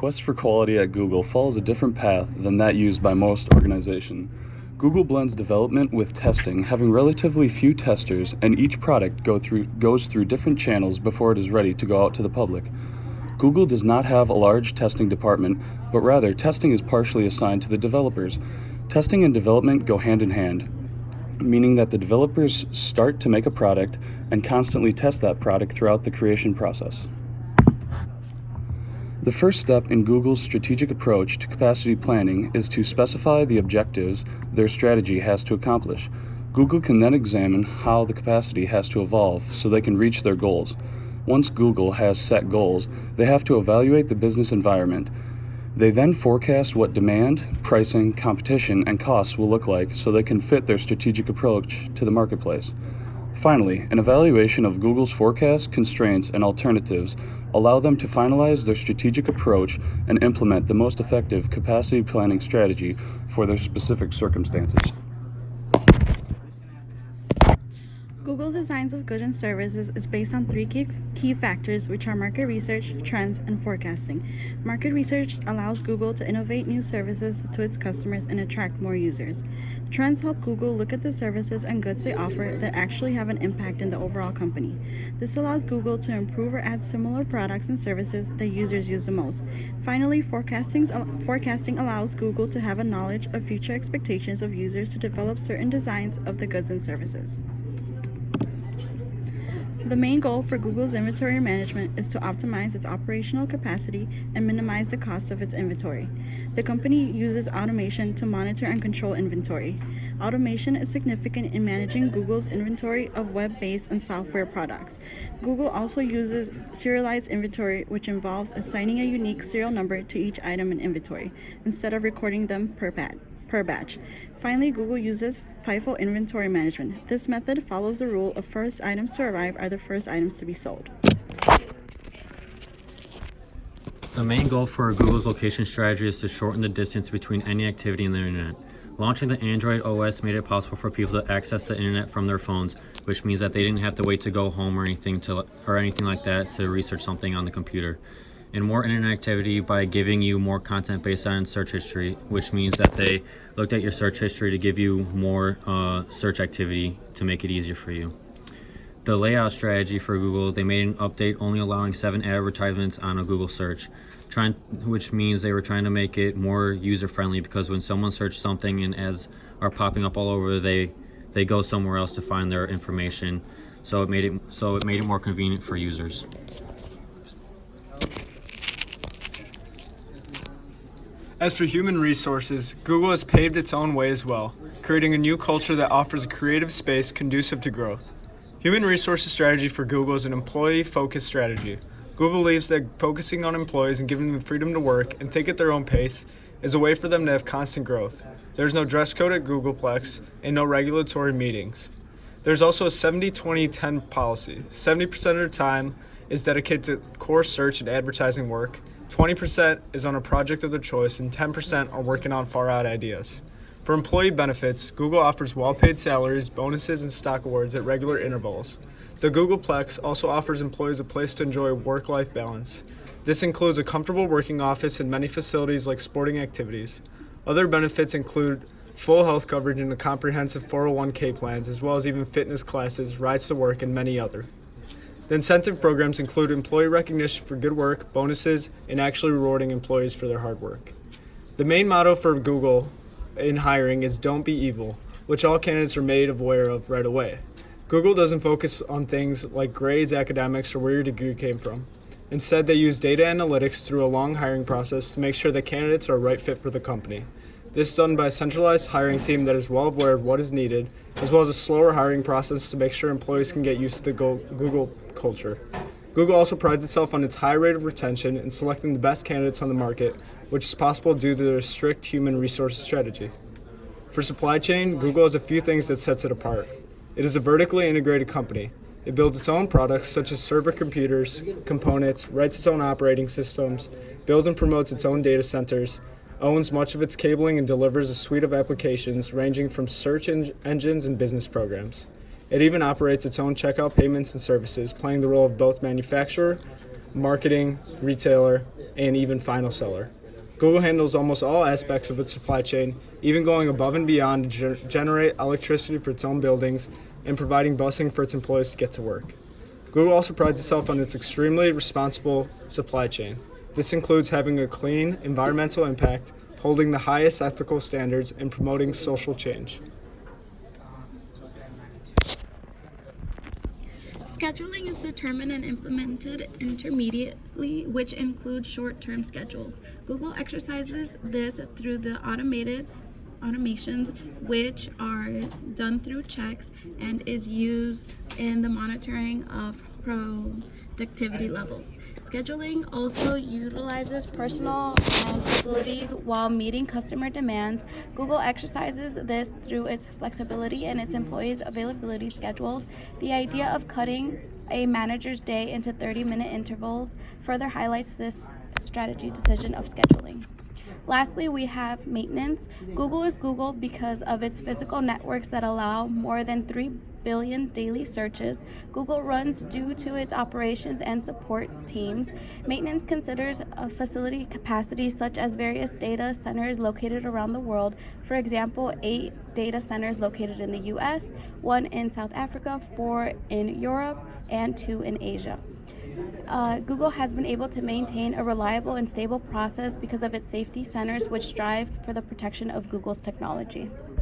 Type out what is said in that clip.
quest for quality at Google follows a different path than that used by most organizations. Google blends development with testing, having relatively few testers, and each product goes through different channels before it is ready to go out to the public. Google does not have a large testing department, but rather testing is partially assigned to the developers. Testing and development go hand in hand, meaning that the developers start to make a product and constantly test that product throughout the creation process. The first step in Google's strategic approach to capacity planning is to specify the objectives their strategy has to accomplish. Google can then examine how the capacity has to evolve so they can reach their goals. Once Google has set goals, they have to evaluate the business environment. They then forecast what demand, pricing, competition, and costs will look like so they can fit their strategic approach to the marketplace. Finally, an evaluation of Google's forecasts, constraints, and alternatives allow them to finalize their strategic approach and implement the most effective capacity planning strategy for their specific circumstances. Google's designs of goods and services is based on three key factors, which are market research, trends, and forecasting. Market research allows Google to innovate new services to its customers and attract more users. Trends help Google look at the services and goods they offer that actually have an impact in the overall company. This allows Google to improve or add similar products and services that users use the most. Finally, forecasting allows Google to have a knowledge of future expectations of users to develop certain designs of the goods and services. The main goal for Google's inventory management is to optimize its operational capacity and minimize the cost of its inventory. The company uses automation to monitor and control inventory. Automation is significant in managing Google's inventory of web-based and software products. Google also uses serialized inventory, which involves assigning a unique serial number to each item in inventory, instead of recording them per batch. Finally, Google uses FIFO inventory management. This method follows the rule of first items to arrive are the first items to be sold. The main goal for Google's location strategy is to shorten the distance between any activity in the internet. Launching the Android OS made it possible for people to access the internet from their phones, which means that they didn't have to wait to go home or anything like that to research something on the computer. And more internet activity by giving you more content based on search history, which means that they looked at your search history to give you more search activity to make it easier for you. The layout strategy for Google, they made an update only allowing 7 advertisements on a Google search, which means they were trying to make it more user-friendly, because when someone searches something and ads are popping up all over, they go somewhere else to find their information. So it made it more convenient for users. As for human resources, Google has paved its own way as well, creating a new culture that offers a creative space conducive to growth. Human resources strategy for Google is an employee-focused strategy. Google believes that focusing on employees and giving them freedom to work and think at their own pace is a way for them to have constant growth. There's no dress code at Googleplex and no regulatory meetings. There's also a 70-20-10 policy. 70% of their time is dedicated to core search and advertising work, 20% is on a project of their choice, and 10% are working on far-out ideas. For employee benefits, Google offers well-paid salaries, bonuses, and stock awards at regular intervals. The Googleplex also offers employees a place to enjoy work-life balance. This includes a comfortable working office and many facilities like sporting activities. Other benefits include full health coverage and a comprehensive 401k plans, as well as even fitness classes, rides to work, and many other. The incentive programs include employee recognition for good work, bonuses, and actually rewarding employees for their hard work. The main motto for Google in hiring is "Don't be evil," which all candidates are made aware of right away. Google doesn't focus on things like grades, academics, or where your degree came from. Instead, they use data analytics through a long hiring process to make sure that candidates are a right fit for the company. This is done by a centralized hiring team that is well aware of what is needed, as well as a slower hiring process to make sure employees can get used to the Google culture. Google also prides itself on its high rate of retention and selecting the best candidates on the market, which is possible due to their strict human resources strategy. For supply chain, Google has a few things that sets it apart. It is a vertically integrated company. It builds its own products such as server computers, components, writes its own operating systems, builds and promotes its own data centers, owns much of its cabling, and delivers a suite of applications ranging from search engines and business programs. It even operates its own checkout payments and services, playing the role of both manufacturer marketing, retailer, and even final seller. Google handles almost all aspects of its supply chain, even going above and beyond to generate electricity for its own buildings and providing busing for its employees to get to work. Google also prides itself on its extremely responsible supply chain. This includes having a clean environmental impact, holding the highest ethical standards, and promoting social change. Scheduling is determined and implemented intermediately, which includes short-term schedules. Google exercises this through the automations, which are done through checks and is used in the monitoring of productivity levels. Scheduling also utilizes personnel and facilities while meeting customer demands. Google exercises this through its flexibility and its employees' availability schedules. The idea of cutting a manager's day into 30-minute intervals further highlights this strategy decision of scheduling. Lastly, we have maintenance. Google is Google because of its physical networks that allow more than 3 billion daily searches. Google runs due to its operations and support teams. Maintenance considers a facility capacity such as various data centers located around the world. For example, 8 data centers located in the US, 1 in South Africa, 4 in Europe, and 2 in Asia. Google has been able to maintain a reliable and stable process because of its safety centers, which strive for the protection of Google's technology.